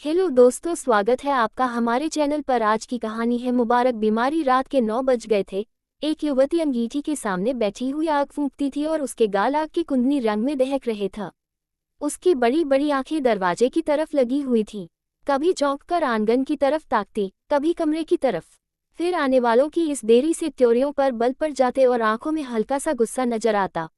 Hello दोस्तों, स्वागत है आपका हमारे चैनल पर। आज की कहानी है मुबारक बीमारी। रात के 9 बज गए थे। एक युवती अंगीठी के सामने बैठी हुई आग फूंकती थी और उसके गाल आग की कुंदनी रंग में दहक रहे था। उसकी बड़ी बड़ी आंखें दरवाजे की तरफ लगी हुई थीं। कभी चौंक कर आंगन की तरफ ताकती, कभी कमरे की तरफ। फिर आने वालों की इस देरी से त्योरियों पर बल पड़ जाते और आंखों में हल्का सा गुस्सा नजर आता।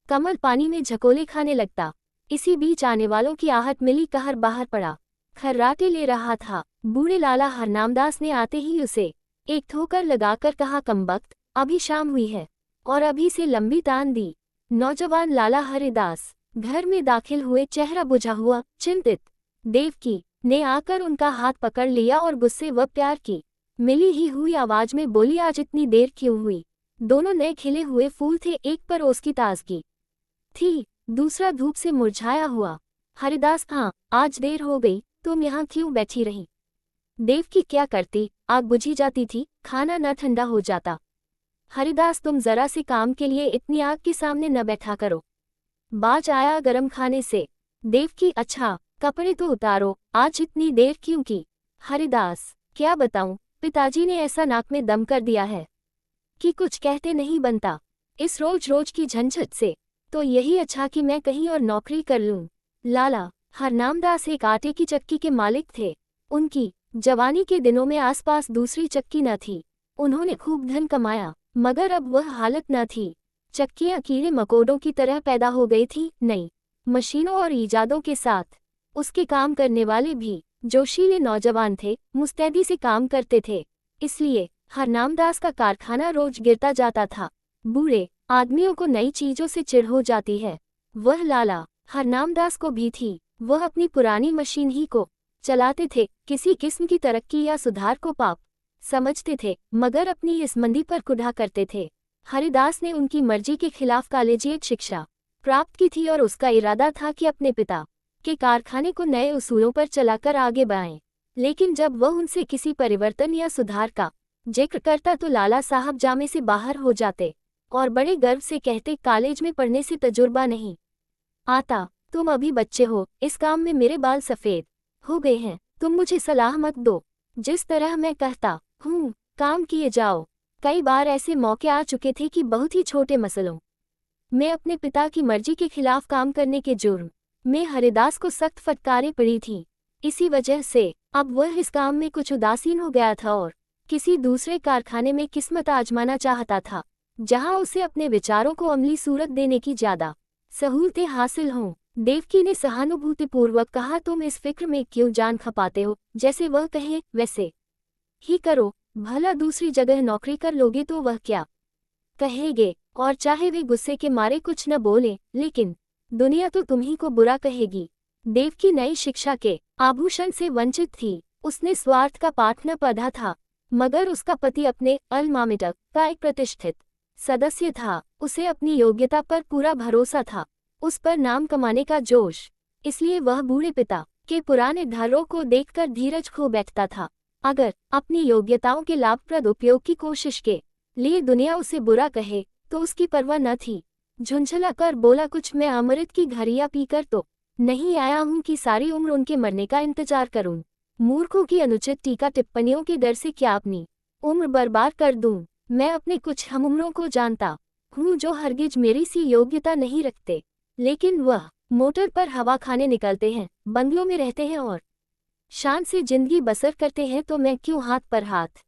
कमल पानी में झकोले खाने लगता। इसी बीच आने वालों की आहट मिली कहर बाहर पड़ा। खर्राटे ले रहा था। बूढ़े लाला हरनामदास ने आते ही उसे एक ठोकर लगाकर कहा, कमबख्त, अभी शाम हुई है और अभी से लंबी तान दी। नौजवान लाला हरिदास घर में दाखिल हुए, चेहरा बुझा हुआ, चिंतित। देवकी ने आकर उनका हाथ पकड़ लिया और गुस्से व प्यार की मिली ही हुई आवाज में बोली, आज इतनी देर क्यों हुई? दोनों नए खिले हुए फूल थे, एक पर ओस ताजगी थी, दूसरा धूप से मुरझाया हुआ। हरिदास, हाँ, आज देर हो गई, तुम यहाँ क्यों बैठी रही? देवकी, क्या करती, आग बुझी जाती थी, खाना न ठंडा हो जाता। हरिदास, तुम जरा से काम के लिए इतनी आग के सामने न बैठा करो, बाज आया गरम खाने से। देवकी, अच्छा, कपड़े तो उतारो, आज इतनी देर क्यों की? हरिदास, क्या बताऊं, पिताजी ने ऐसा नाक में दम कर दिया है कि कुछ कहते नहीं बनता। इस रोज रोज की झंझट से तो यही अच्छा कि मैं कहीं और नौकरी कर लूं। लाला हरनामदास एक आटे की चक्की के मालिक थे। उनकी जवानी के दिनों में आसपास दूसरी चक्की न थी। उन्होंने खूब धन कमाया, मगर अब वह हालत न थी। चक्कियां कीड़े मकोड़ों की तरह पैदा हो गई थी, नई मशीनों और ईजादों के साथ। उसके काम करने वाले भी जोशीले नौजवान थे, मुस्तैदी से काम करते थे। इसलिए हरनामदास का कारखाना रोज गिरता जाता था। बूढ़े आदमियों को नई चीजों से चिढ़ हो जाती है। वह लाला हरनामदास को भी थी। वह अपनी पुरानी मशीन ही को चलाते थे, किसी किस्म की तरक्की या सुधार को पाप समझते थे, मगर अपनी इस मंदी पर कुढ़ा करते थे। हरिदास ने उनकी मर्जी के खिलाफ कॉलेजिएट शिक्षा प्राप्त की थी और उसका इरादा था कि अपने पिता के कारखाने को नए उसूलों पर चलाकर आगे बढ़ाएं। लेकिन जब वह उनसे किसी परिवर्तन या सुधार का जिक्र करता तो लाला साहब जामे से बाहर हो जाते और बड़े गर्व से कहते, कॉलेज में पढ़ने से तजुर्बा नहीं आता, तुम अभी बच्चे हो, इस काम में मेरे बाल सफ़ेद हो गए हैं, तुम मुझे सलाह मत दो, जिस तरह मैं कहता हूँ काम किए जाओ। कई बार ऐसे मौके आ चुके थे कि बहुत ही छोटे मसलों में अपने पिता की मर्जी के खिलाफ काम करने के जुर्म में हरिदास को सख्त फटकारें पड़ी थीं। इसी वजह से अब वह इस काम में कुछ उदासीन हो गया था और किसी दूसरे कारखाने में किस्मत आजमाना चाहता था, जहां उसे अपने विचारों को अमली सूरत देने की ज्यादा सहूलतें हासिल हों। देवकी ने सहानुभूतिपूर्वक कहा, तुम इस फिक्र में क्यों जान खपाते हो? जैसे वह कहे वैसे ही करो, भला दूसरी जगह नौकरी कर लोगे तो वह क्या कहेंगे? और चाहे वे गुस्से के मारे कुछ न बोले, लेकिन दुनिया तो तुम्ही को बुरा कहेगी। देवकी नई शिक्षा के आभूषण से वंचित थी। उसने स्वार्थ का पाठ न पढ़ा था, मगर उसका पति अपने अलमामिटक का एक प्रतिष्ठित सदस्य था। उसे अपनी योग्यता पर पूरा भरोसा था, उस पर नाम कमाने का जोश। इसलिए वह बूढ़े पिता के पुराने ढर्रों को देखकर धीरज खो बैठता था। अगर अपनी योग्यताओं के लाभप्रद उपयोग की कोशिश के लिए दुनिया उसे बुरा कहे तो उसकी परवाह न थी। झुंझला कर बोला, कुछ मैं अमृत की घड़ियां पीकर तो नहीं आया हूं कि सारी उम्र उनके मरने का इंतजार करूं। मूर्खों की अनुचित टीका टिप्पणियों के डर से क्या अपनी उम्र बर्बाद कर दूं? मैं अपने कुछ हमउम्रों को जानता हूँ जो हरगिज मेरी सी योग्यता नहीं रखते, लेकिन वह मोटर पर हवा खाने निकलते हैं, बंगलों में रहते हैं और शान से जिंदगी बसर करते हैं, तो मैं क्यों हाथ पर हाथ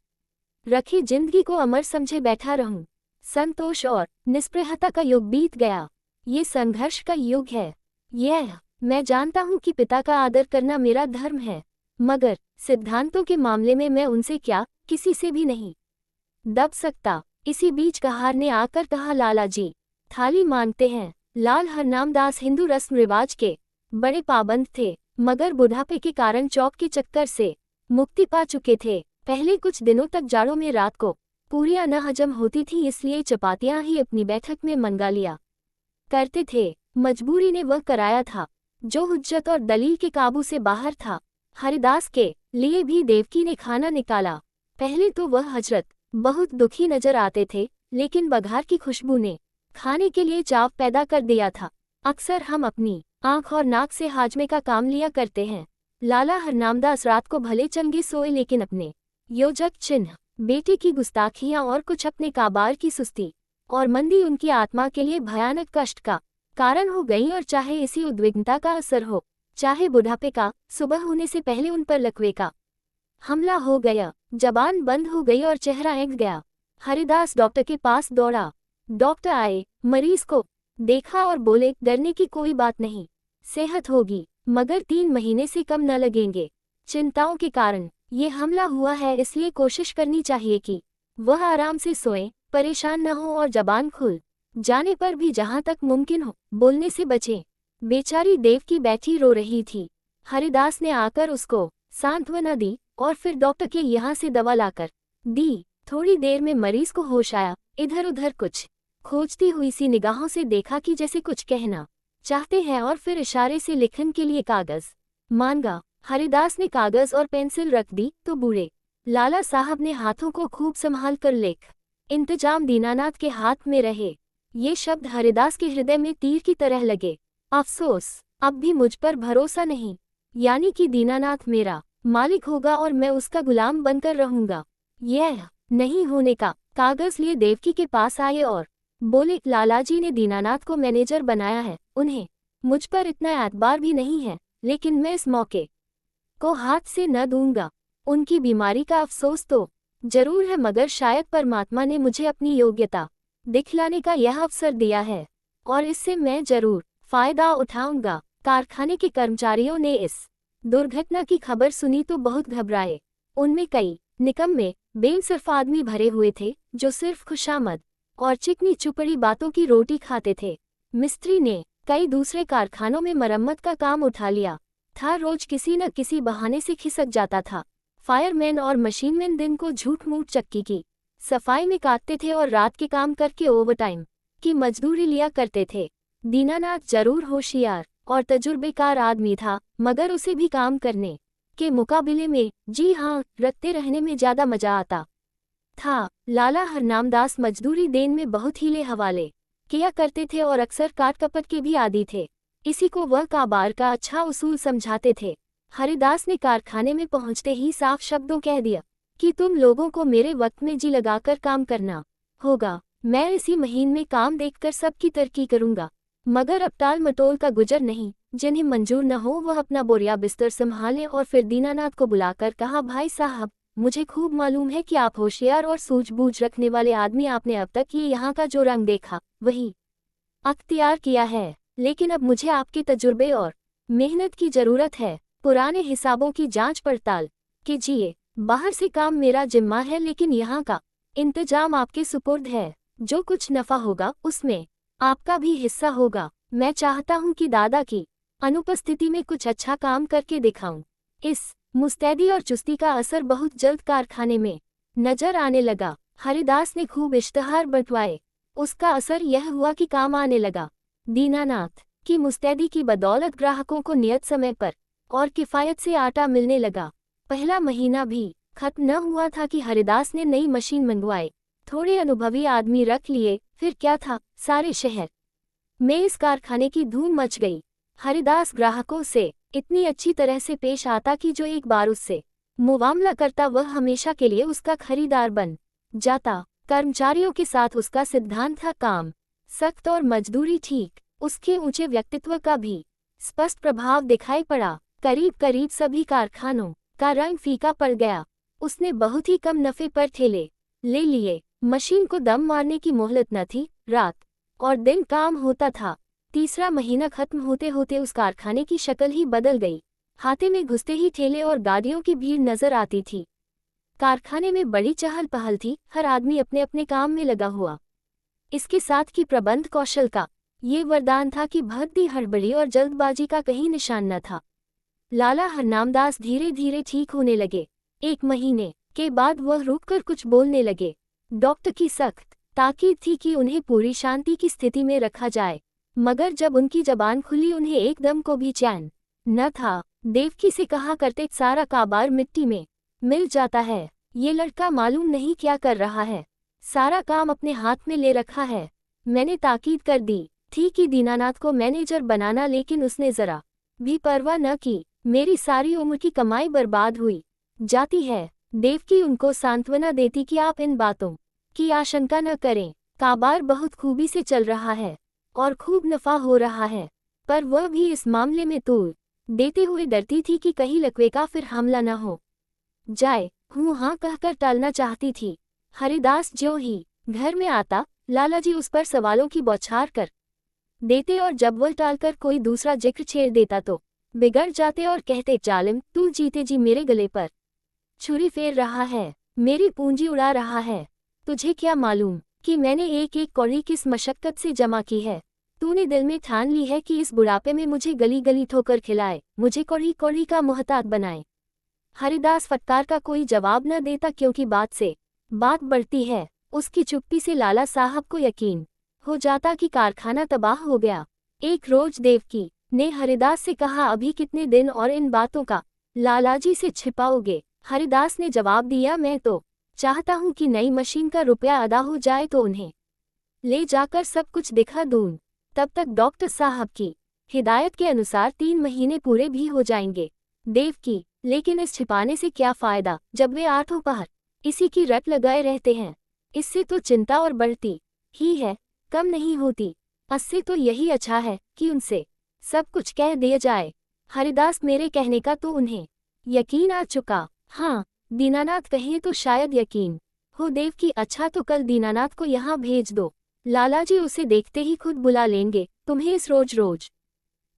रखे जिंदगी को अमर समझे बैठा रहूं? संतोष और निस्पृहता का युग बीत गया, ये संघर्ष का युग है। यह मैं जानता हूँ कि पिता का आदर करना मेरा धर्म है, मगर सिद्धांतों के मामले में मैं उनसे क्या किसी से भी नहीं दब सकता। इसी बीच कहार ने आकर कहा, लाला जी थाली मांगते हैं। लाल हरनामदास हिंदू रस्म रिवाज के बड़े पाबंद थे, मगर बुढ़ापे के कारण चौक के चक्कर से मुक्ति पा चुके थे। पहले कुछ दिनों तक जाड़ों में रात को पूरियां न हजम होती थी, इसलिए चपातियां ही अपनी बैठक में मंगा लिया करते थे। मजबूरी ने वह कराया था जो हुज्जत और दलील के काबू से बाहर था। हरिदास के लिए भी देवकी ने खाना निकाला। पहले तो वह हजरत बहुत दुखी नजर आते थे, लेकिन बघार की खुशबू ने खाने के लिए चाव पैदा कर दिया था। अक्सर हम अपनी आंख और नाक से हाजमे का काम लिया करते हैं, लाला हरनामदास रात को भले चंगे सोए लेकिन अपने योजक चिन्ह, बेटे की गुस्ताखियां और कुछ अपने काबार की सुस्ती और मंदी उनकी आत्मा के लिए भयानक कष्ट का कारण हो गई। और चाहे इसी उद्विग्नता का असर हो, चाहे बुढ़ापे का, सुबह होने से पहले उन पर लकवे का हमला हो गया। जबान बंद हो गई और चेहरा ऐंठ गया। हरिदास डॉक्टर के पास दौड़ा। डॉक्टर आए, मरीज को देखा और बोले, डरने की कोई बात नहीं, सेहत होगी, मगर 3 महीने से कम न लगेंगे। चिंताओं के कारण ये हमला हुआ है, इसलिए कोशिश करनी चाहिए कि वह आराम से सोएं, परेशान न हो और जबान खुल जाने पर भी जहां तक मुमकिन हो बोलने से बचें। बेचारी देवकी बैठी रो रही थी। हरिदास ने आकर उसको सांत्वना दी और फिर डॉक्टर के यहाँ से दवा लाकर दी। थोड़ी देर में मरीज को होश आया। इधर उधर कुछ खोजती हुई सी निगाहों से देखा कि जैसे कुछ कहना चाहते हैं और फिर इशारे से लिखन के लिए कागज मांगा। हरिदास ने कागज और पेंसिल रख दी तो बूढ़े लाला साहब ने हाथों को खूब संभाल कर लिख इंतजाम दीनानाथ के हाथ में रहे। ये शब्द हरिदास के हृदय में तीर की तरह लगे। अफसोस, अब भी मुझ पर भरोसा नहीं, यानी कि दीनानाथ मेरा मालिक होगा और मैं उसका गुलाम बनकर रहूंगा। यह नहीं होने का। कागज लिए देवकी के पास आए और बोले, लालाजी ने दीनानाथ को मैनेजर बनाया है, उन्हें मुझ पर इतना एतबार भी नहीं है, लेकिन मैं इस मौके को हाथ से न दूंगा। उनकी बीमारी का अफसोस तो जरूर है, मगर शायद परमात्मा ने मुझे अपनी योग्यता दिखलाने का यह अवसर दिया है और इससे मैं जरूर फायदा उठाऊंगा। कारखाने के कर्मचारियों ने इस दुर्घटना की खबर सुनी तो बहुत घबराए। उनमें कई निकम्मे बेइंसाफ आदमी भरे हुए थे जो सिर्फ खुशामद और चिकनी चुपड़ी बातों की रोटी खाते थे। मिस्त्री ने कई दूसरे कारखानों में मरम्मत का काम उठा लिया था, रोज किसी न किसी बहाने से खिसक जाता था। फायरमैन और मशीनमैन दिन को झूठ मूठ चक्की की सफाई में काटते थे और रात के काम करके ओवरटाइम की मजदूरी लिया करते थे। दीनानाथ जरूर होशियार और तजुर्बेकार आदमी था, मगर उसे भी काम करने के मुकाबले में, जी हाँ, रखते रहने में ज्यादा मजा आता था। लाला हरनामदास मजदूरी देन में बहुत हीले हवाले किया करते थे और अक्सर काट कपट के भी आदी थे। इसी को वह काबार का अच्छा उसूल समझाते थे। हरिदास ने कारखाने में पहुंचते ही साफ शब्दों कह दिया कि तुम लोगों को मेरे वक्त में जी लगाकर काम करना होगा। मैं इसी महीने में काम देखकर सबकी तरक्की करूंगा, मगर अब टाल मटोल का गुजर नहीं। जिन्हें मंजूर न हो वह अपना बोरिया बिस्तर संभालें। और फिर दीनानाथ को बुलाकर कहा, भाई साहब, मुझे खूब मालूम है कि आप होशियार और सूझबूझ रखने वाले आदमी, आपने अब तक ये यहाँ का जो रंग देखा वही अख्तियार किया है, लेकिन अब मुझे आपके तजुर्बे और मेहनत की जरूरत है। पुराने हिसाबों की जांच पड़ताल कीजिए। बाहर से काम मेरा जिम्मा है, लेकिन यहाँ का इंतजाम आपके सुपुर्द है। जो कुछ नफा होगा उसमें आपका भी हिस्सा होगा। मैं चाहता हूँ कि दादा की अनुपस्थिति में कुछ अच्छा काम करके दिखाऊं। इस मुस्तैदी और चुस्ती का असर बहुत जल्द कारखाने में नजर आने लगा। हरिदास ने खूब इश्तहार बंटवाए। उसका असर यह हुआ कि काम आने लगा। दीनानाथ की मुस्तैदी की बदौलत ग्राहकों को नियत समय पर और किफ़ायत से आटा मिलने लगा। पहला महीना भी खत्म न हुआ था कि हरिदास ने नई मशीन मंगवाई, थोड़े अनुभवी आदमी रख लिए। फिर क्या था, सारे शहर में इस कारखाने की धूम मच गई। हरिदास ग्राहकों से इतनी अच्छी तरह से पेश आता कि जो एक बार उससे मुआमला करता वह हमेशा के लिए उसका खरीदार बन जाता। कर्मचारियों के साथ उसका सिद्धांत था, काम सख्त और मजदूरी ठीक। उसके ऊंचे व्यक्तित्व का भी स्पष्ट प्रभाव दिखाई पड़ा। करीब करीब सभी कारखानों का रंग फीका पड़ गया। उसने बहुत ही कम नफे पर ठेले ले लिए। मशीन को दम मारने की मोहलत न थी। रात और दिन काम होता था। तीसरा महीना खत्म होते होते उस कारखाने की शक्ल ही बदल गई। हाथे में घुसते ही ठेले और गाड़ियों की भीड़ नजर आती थी। कारखाने में बड़ी चहल पहल थी, हर आदमी अपने अपने काम में लगा हुआ। इसके साथ की प्रबंध कौशल का ये वरदान था कि भद्दी हड़बड़ी और जल्दबाजी का कहीं निशान न था। लाला हरनामदास धीरे धीरे ठीक होने लगे। 1 महीने के बाद वह रुककर कुछ बोलने लगे। डॉक्टर की सख्त ताकीद थी कि उन्हें पूरी शांति की स्थिति में रखा जाए, मगर जब उनकी जबान खुली उन्हें एकदम को भी चैन न था। देवकी से कहा करते, सारा काबार मिट्टी में मिल जाता है। ये लड़का मालूम नहीं क्या कर रहा है, सारा काम अपने हाथ में ले रखा है। मैंने ताकीद कर दी थी कि दीनानाथ को मैनेजर बनाना, लेकिन उसने जरा भी परवाह न की। मेरी सारी उम्र की कमाई बर्बाद हुई जाती है। देवकी उनको सांत्वना देती कि आप इन बातों की आशंका न करें, कारोबार बहुत खूबी से चल रहा है और खूब नफा हो रहा है। पर वह भी इस मामले में तूल देते हुए डरती थी कि कहीं लकवे का फिर हमला न हो जाए। हूँ हाँ कहकर टालना चाहती थी। हरिदास ज्यों ही घर में आता, लालाजी उस पर सवालों की बौछार कर देते और जब वह टालकर कोई दूसरा जिक्र छेड़ देता तो बिगड़ जाते और कहते, जालिम, तू जीते जी मेरे गले पर छुरी फेर रहा है, मेरी पूंजी उड़ा रहा है। तुझे क्या मालूम कि मैंने एक एक कौड़ी किस मशक्कत से जमा की है। तूने दिल में ठान ली है कि इस बुढ़ापे में मुझे गली गली ठोकर खिलाए, मुझे कौड़ी कौड़ी का मोहताज बनाए। हरिदास फटकार का कोई जवाब न देता क्योंकि बात से बात बढ़ती है। उसकी चुप्पी से लाला साहब को यकीन हो जाता कि कारखाना तबाह हो गया। एक रोज देवकी ने हरिदास से कहा, अभी कितने दिन और इन बातों का लालाजी से छिपाओगे। हरिदास ने जवाब दिया, मैं तो चाहता हूं कि नई मशीन का रुपया अदा हो जाए तो उन्हें ले जाकर सब कुछ दिखा दूं। तब तक डॉक्टर साहब की हिदायत के अनुसार 3 महीने पूरे भी हो जाएंगे। देवकी, लेकिन इस छिपाने से क्या फायदा जब वे आठों पहर इसी की रट लगाए रहते हैं। इससे तो चिंता और बढ़ती ही है, कम नहीं होती। इससे तो यही अच्छा है कि उनसे सब कुछ कह दिया जाए। हरिदास, मेरे कहने का तो उन्हें यकीन आ चुका। हाँ, दीनानाथ कहे तो शायद यकीन हो। देवकी, अच्छा तो कल दीनानाथ को यहाँ भेज दो। लालाजी उसे देखते ही खुद बुला लेंगे। तुम्हें इस रोज रोज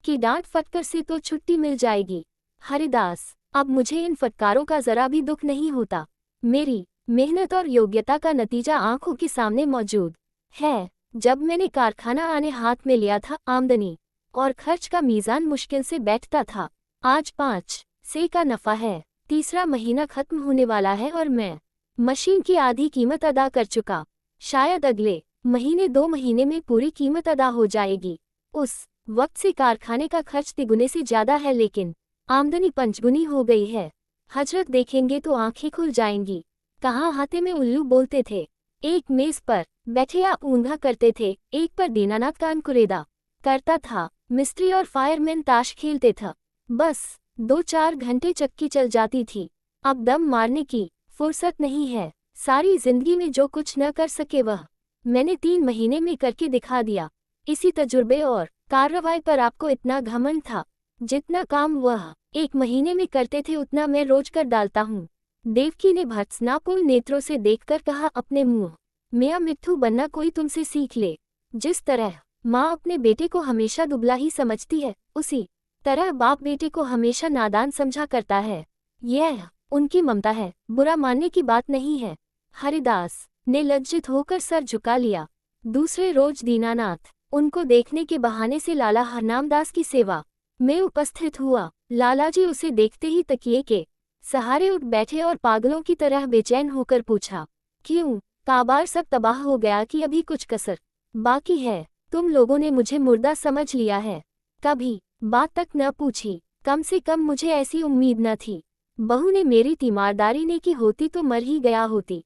की डांट फटकर से तो छुट्टी मिल जाएगी। हरिदास, अब मुझे इन फटकारों का जरा भी दुख नहीं होता। मेरी मेहनत और योग्यता का नतीजा आंखों के सामने मौजूद है। जब मैंने कारखाना आने हाथ में लिया था, आमदनी और खर्च का मीज़ान मुश्किल से बैठता था। आज 5 से का नफा है। तीसरा महीना खत्म होने वाला है और मैं मशीन की आधी कीमत अदा कर चुका। शायद अगले महीने 2 महीने में पूरी कीमत अदा हो जाएगी। उस वक्त से कारखाने का खर्च तिगुने से ज्यादा है, लेकिन आमदनी पंचगुनी हो गई है। हजरत देखेंगे तो आंखें खुल जाएंगी। कहाँ हाथे में उल्लू बोलते थे। एक मेज पर बैठे आप ऊंघा करते थे, एक पर दीनानाथ कान कुरेदा करता था। मिस्त्री और फायरमैन ताश खेलते था। बस 2-4 घंटे चक्की चल जाती थी। अब दम मारने की फुर्सत नहीं है। सारी जिंदगी में जो कुछ न कर सके वह मैंने 3 महीने में करके दिखा दिया। इसी तजुर्बे और कार्रवाई पर आपको इतना घमंड था। जितना काम वह 1 महीने में करते थे उतना मैं रोज कर डालता हूँ। देवकी ने भर्त्सनापूर्ण नेत्रों से देखकर कहा, अपने मुंह मियां मिट्ठू बनना कोई तुमसे सीख ले। जिस तरह माँ अपने बेटे को हमेशा दुबला ही समझती है, उसी तरह बाप बेटे को हमेशा नादान समझा करता है। यह उनकी ममता है, बुरा मानने की बात नहीं है। हरिदास ने लज्जित होकर सर झुका लिया। दूसरे रोज दीनानाथ उनको देखने के बहाने से लाला हरनामदास की सेवा में उपस्थित हुआ। लालाजी उसे देखते ही तकिए के सहारे उठ बैठे और पागलों की तरह बेचैन होकर पूछा, क्यों, कारोबार सब तबाह हो गया कि अभी कुछ कसर बाकी है? तुम लोगों ने मुझे मुर्दा समझ लिया है। कभी बात तक न पूछी। कम से कम मुझे ऐसी उम्मीद न थी। बहू ने मेरी तीमारदारी ने की होती तो मर ही गया होती।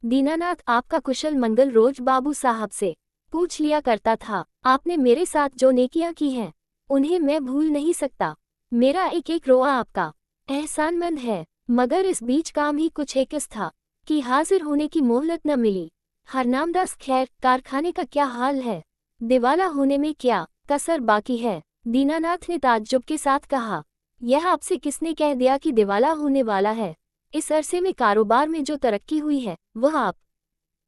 दीनानाथ आपका कुशल मंगल रोज बाबू साहब से पूछ लिया करता था। आपने मेरे साथ जो नेकियां की हैं उन्हें मैं भूल नहीं सकता। मेरा एक एक रोआ आपका एहसानमंद है। मगर इस बीच काम ही कुछ एकस था कि हाजिर होने की मोहलत न मिली। हरनामदास, खैर कारखाने का क्या हाल है? दिवाला होने में क्या कसर बाकी है? दीनानाथ ने ताज्जुब के साथ कहा, यह आपसे किसने कह दिया कि दिवाला होने वाला है? इस अरसे में कारोबार में जो तरक्की हुई है वह आप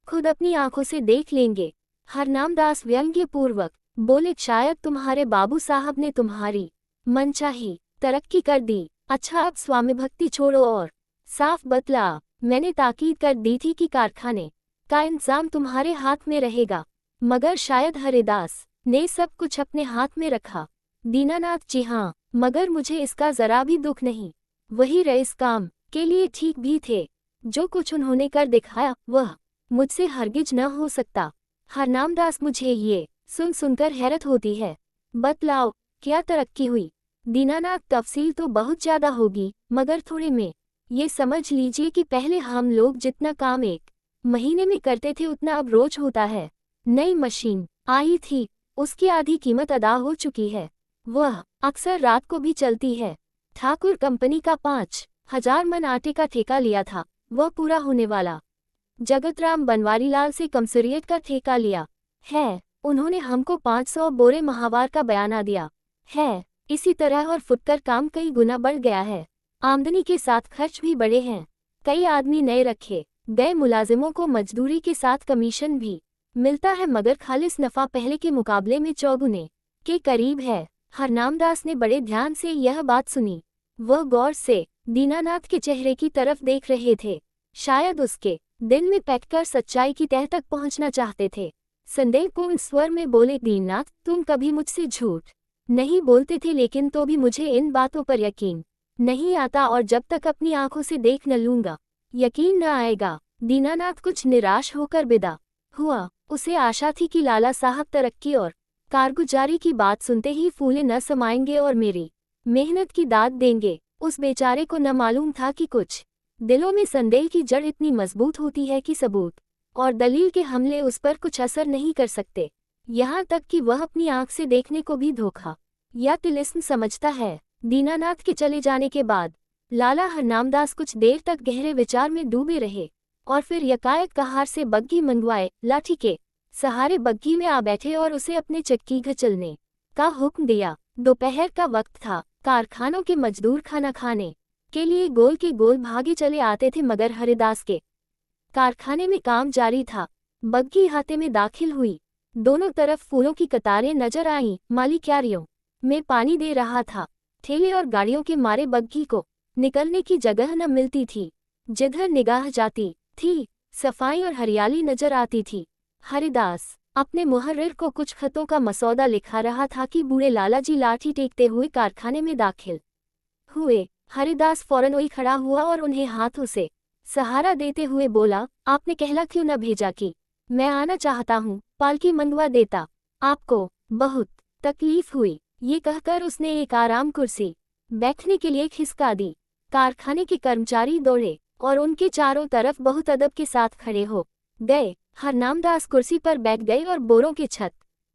खुद अपनी आंखों से देख लेंगे। हरनामदास व्यंग्यपूर्वक बोले, शायद तुम्हारे बाबू साहब ने तुम्हारी मनचाही तरक्की कर दी। अच्छा, अब स्वामी भक्ति छोड़ो और साफ बतला। मैंने ताकीद कर दी थी कि कारखाने का इंतजाम तुम्हारे हाथ में रहेगा, मगर शायद हरिदास ने सब कुछ अपने हाथ में रखा। दीनानाथ, जी हाँ, मगर मुझे इसका जरा भी दुख नहीं। वही रईस काम के लिए ठीक भी थे। जो कुछ उन्होंने कर दिखाया वह मुझसे हरगिज न हो सकता। हरनामदास, मुझे ये सुन सुनकर हैरत होती है। बतलाओ, क्या तरक्की हुई? दीनानाथ, तफसील तो बहुत ज्यादा होगी, मगर थोड़े में ये समझ लीजिए कि पहले हम लोग जितना काम 1 महीने में करते थे उतना अब रोज होता है। नई मशीन आई थी, उसकी आधी कीमत अदा हो चुकी है। वह अक्सर रात को भी चलती है। ठाकुर कंपनी का 5,000 मन आटे का ठेका लिया था, वह पूरा होने वाला। जगतराम बनवारीलाल से कमसरियत का ठेका लिया है, उन्होंने हमको 500 बोरे माहवार का बयाना दिया है। इसी तरह और फुटकर काम कई गुना बढ़ गया है। आमदनी के साथ खर्च भी बढ़े हैं। कई आदमी नए रखे गए, मुलाजिमों को मजदूरी के साथ कमीशन भी मिलता है, मगर खालिस नफा पहले के मुकाबले में चौगुने के करीब है। हरनामदास ने बड़े ध्यान से यह बात सुनी। वह गौर से दीनानाथ के चेहरे की तरफ देख रहे थे, शायद उसके दिल में पैठकर सच्चाई की तह तक पहुंचना चाहते थे। संदेहपूर्ण स्वर में बोले, दीननाथ, तुम कभी मुझसे झूठ नहीं बोलते थे, लेकिन तो भी मुझे इन बातों पर यकीन नहीं आता, और जब तक अपनी आंखों से देख न लूंगा यकीन न आएगा। दीनानाथ कुछ निराश होकर विदा हुआ। उसे आशा थी कि लाला साहब तरक्की और कारगुजारी की बात सुनते ही फूले न समाएंगे और मेरी मेहनत की दाद देंगे। उस बेचारे को न मालूम था कि कुछ दिलों में संदेह की जड़ इतनी मजबूत होती है कि सबूत और दलील के हमले उस पर कुछ असर नहीं कर सकते, यहाँ तक कि वह अपनी आंख से देखने को भी धोखा या तिलिस्म समझता है। दीनानाथ के चले जाने के बाद लाला हरनामदास कुछ देर तक गहरे विचार में डूबे रहे और फिर यकायक कहार से बग्घी मंगवाए, लाठी के सहारे बग्घी में आ बैठे और उसे अपने चक्की घर चलने का हुक्म दिया। दोपहर का वक्त था। कारखानों के मजदूर खाना खाने के लिए गोल के गोल भागे चले आते थे, मगर हरिदास के कारखाने में काम जारी था। बग्घी हाथे में दाखिल हुई, दोनों तरफ फूलों की कतारें नजर आईं। माली क्यारियों में पानी दे रहा था। ठेले और गाड़ियों के मारे बग्घी को निकलने की जगह न मिलती थी। जिधर निगाह जाती थी सफाई और हरियाली नजर आती थी। हरिदास अपने मुहर्रिर को कुछ खतों का मसौदा लिखा रहा था कि बूढ़े लालाजी लाठी टेकते हुए कारखाने में दाखिल हुए। हरिदास फौरन वही खड़ा हुआ और उन्हें हाथों से सहारा देते हुए बोला, आपने कहला क्यों न भेजा कि मैं आना चाहता हूँ, पालकी मंगवा देता, आपको बहुत तकलीफ हुई। ये कहकर उसने एक आराम कुर्सी बैठने के लिए खिसका दी। कारखाने के कर्मचारी दौड़े और उनके चारों तरफ बहुत अदब के साथ खड़े हो गए। हरनामदास कुर्सी पर बैठ गए और बोरों के छत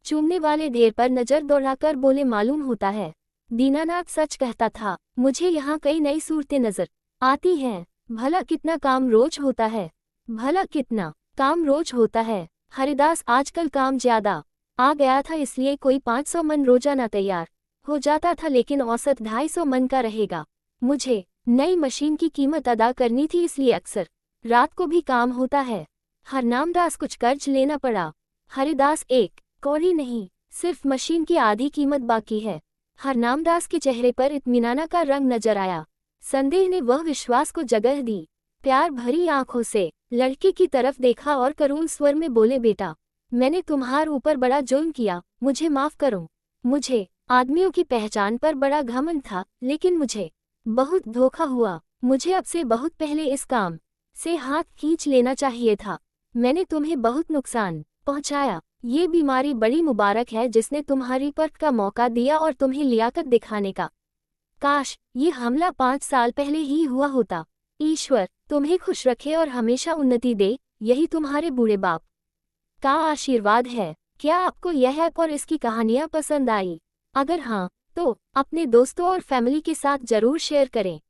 चूमने वाले ढेर पर नजर दौड़ाकर बोले, मालूम होता है दीनानाथ सच कहता था, मुझे यहाँ कई नई सूरतें नजर आती हैं। भला कितना काम रोज होता है, भला कितना काम रोज होता है। हरिदास, आजकल काम ज्यादा आ गया था, इसलिए कोई 500 मन रोजाना तैयार हो जाता था, लेकिन औसत 250 मन का रहेगा। मुझे नई मशीन की कीमत अदा करनी थी, इसलिए अक्सर रात को भी काम होता है। हरनामदास, कुछ कर्ज लेना पड़ा। हरिदास, एक कौड़ी नहीं, सिर्फ मशीन की आधी कीमत बाकी है। हरनामदास के चेहरे पर इत्मीनाना का रंग नजर आया। संदेह ने वह विश्वास को जगह दी। प्यार भरी आंखों से लड़के की तरफ देखा और करुण स्वर में बोले, बेटा, मैंने तुम्हारे ऊपर बड़ा जुल्म किया, मुझे माफ करो। मुझे आदमियों की पहचान पर बड़ा घमंड था, लेकिन मुझे बहुत धोखा हुआ। मुझे अब से बहुत पहले इस काम से हाथ खींच लेना चाहिए था। मैंने तुम्हें बहुत नुकसान पहुंचाया। ये बीमारी बड़ी मुबारक है जिसने तुम्हारी परख का मौका दिया और तुम्हें लियाकत दिखाने का। काश ये हमला 5 साल पहले ही हुआ होता। ईश्वर तुम्हें खुश रखे और हमेशा उन्नति दे, यही तुम्हारे बूढ़े बाप का आशीर्वाद है। क्या आपको यह ऐप और इसकी कहानियाँ पसंद आई? अगर हाँ, तो अपने दोस्तों और फैमिली के साथ जरूर शेयर करें।